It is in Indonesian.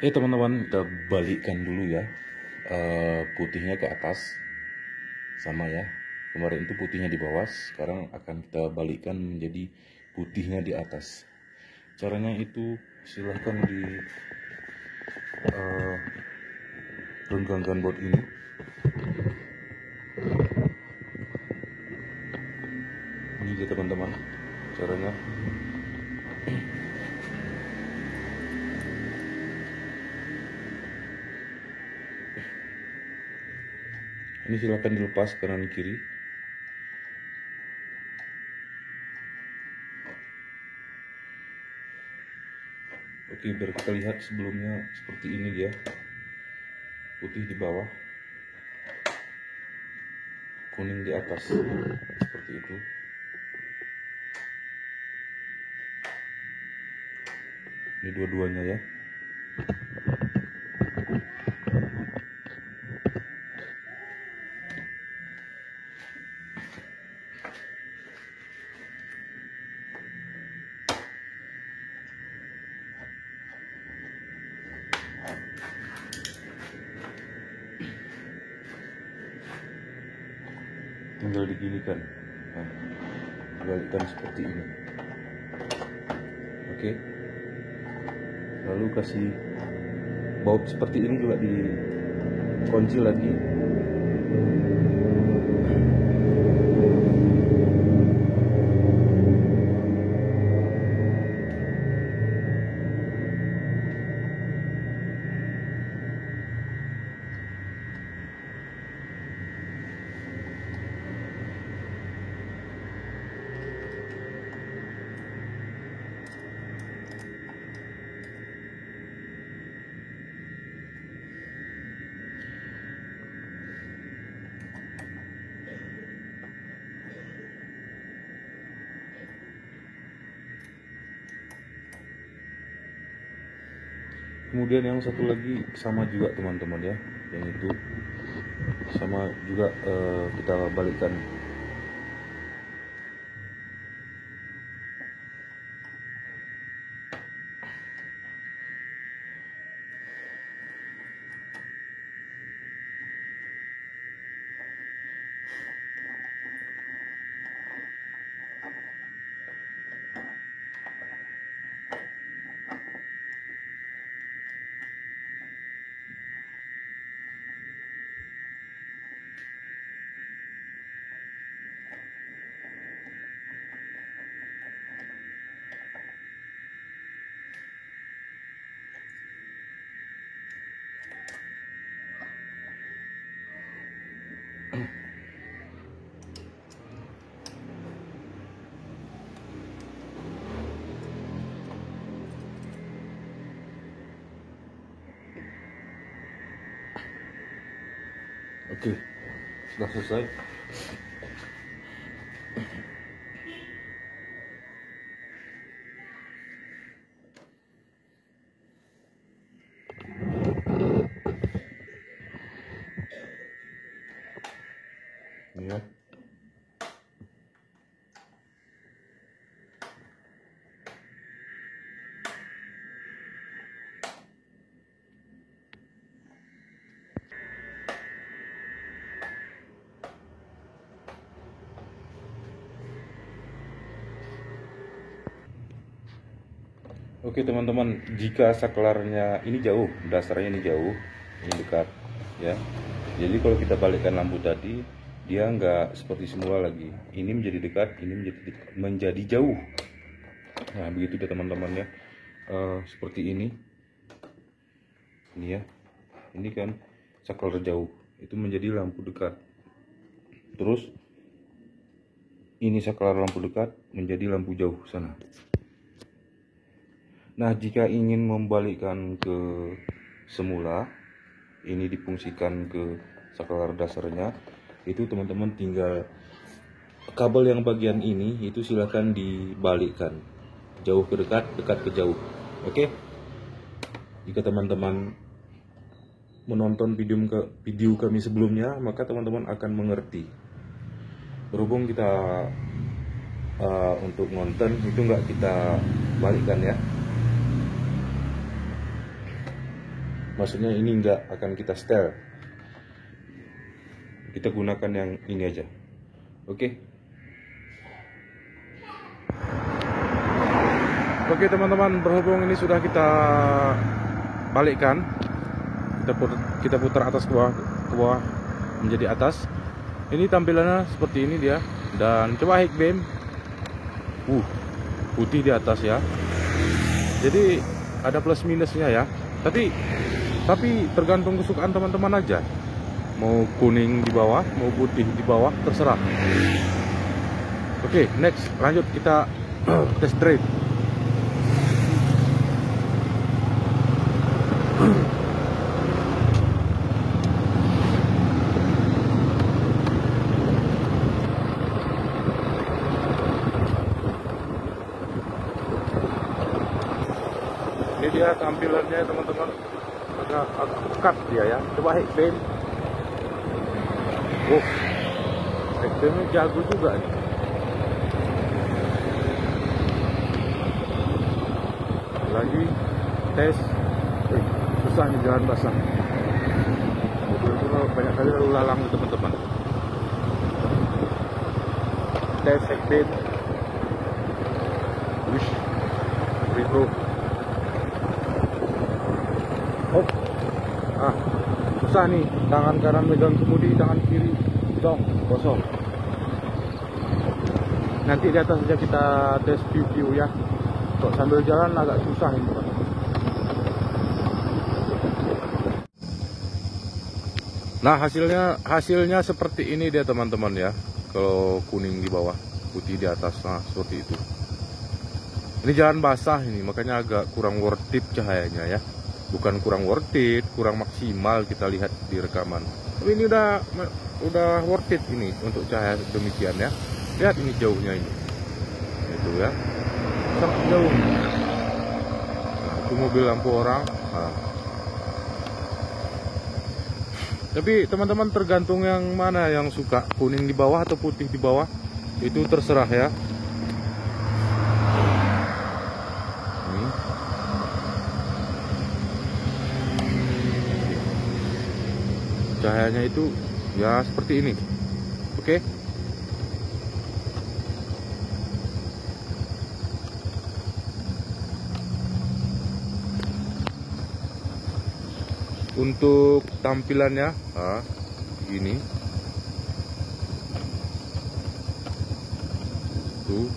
Teman-teman, kita balikkan dulu ya. Putihnya ke atas sama ya. Kemarin itu putihnya di bawah, sekarang akan kita balikkan menjadi putihnya di atas. Caranya itu silahkan di renggangkan board ini. Ini dia teman-teman, caranya. Ini silahkan dilepas kanan kiri. Oke, biar kita lihat sebelumnya seperti ini dia. Putih di bawah, kuning di atas, seperti itu. Ini dua-duanya ya. Tinggal diginikan, nah, balikkan seperti ini. Oke, lalu kasih baut seperti ini juga dikunci lagi. Kemudian yang satu lagi sama juga teman-teman ya, yang itu sama juga, kita balikkan. Oke, sudah selesai. Ini ya. Oke teman-teman, jika saklarnya ini jauh, dasarnya ini jauh, ini dekat ya. Jadi kalau kita balikkan lampu tadi, dia nggak seperti semula lagi. Ini menjadi dekat, ini menjadi jauh. Nah begitu deh teman-teman ya. Seperti ini ya. Ini kan saklar jauh, itu menjadi lampu dekat. Terus ini saklar lampu dekat menjadi lampu jauh sana. Nah, jika ingin membalikkan ke semula, ini difungsikan ke saklar dasarnya, itu teman-teman tinggal kabel yang bagian ini itu silahkan dibalikkan, jauh ke dekat, dekat ke jauh. Oke? Jika teman-teman menonton video kami sebelumnya, maka teman-teman akan mengerti. Berhubung kita untuk nonton itu nggak kita balikkan ya. Maksudnya ini nggak akan kita setel. Kita gunakan yang ini aja. Oke. Oke teman-teman, berhubung ini sudah kita balikkan, kita putar atas ke bawah menjadi atas. Ini tampilannya seperti ini dia. Dan coba high beam, putih di atas ya. Jadi ada plus minusnya ya. Tapi tergantung kesukaan teman-teman aja. Mau kuning di bawah, mau putih di bawah, terserah. Oke, next lanjut kita test drive. Ini dia tampilannya teman-teman, agak pekat dia ya. Coba high beam. High beamnya jago juga nih. Lagi tes. Susah nih jalan basah. Mobil itu banyak kali lalu lalang teman-teman. Tes high beam. Wish. Retro. Susah nih, tangan kanan megang kemudi, tangan kiri kosong. Nanti di atas saja kita tes view ya. Kok sambil jalan agak susah ini. Nah hasilnya seperti ini dia teman-teman ya. Kalau kuning di bawah, putih di atas, nah seperti itu. Ini jalan basah ini, makanya agak kurang worth it cahayanya ya. Bukan kurang worth it, kurang maksimal kita lihat di rekaman. Tapi ini udah worth it ini untuk cahaya demikian ya. Lihat ini jauhnya ini. Itu ya. Sangat jauh. Nah, itu mobil lampu orang. Nah. Tapi teman-teman tergantung yang mana yang suka, kuning di bawah atau putih di bawah. Itu terserah ya. Cahayanya itu ya seperti ini. Oke. Untuk tampilannya gini tuh.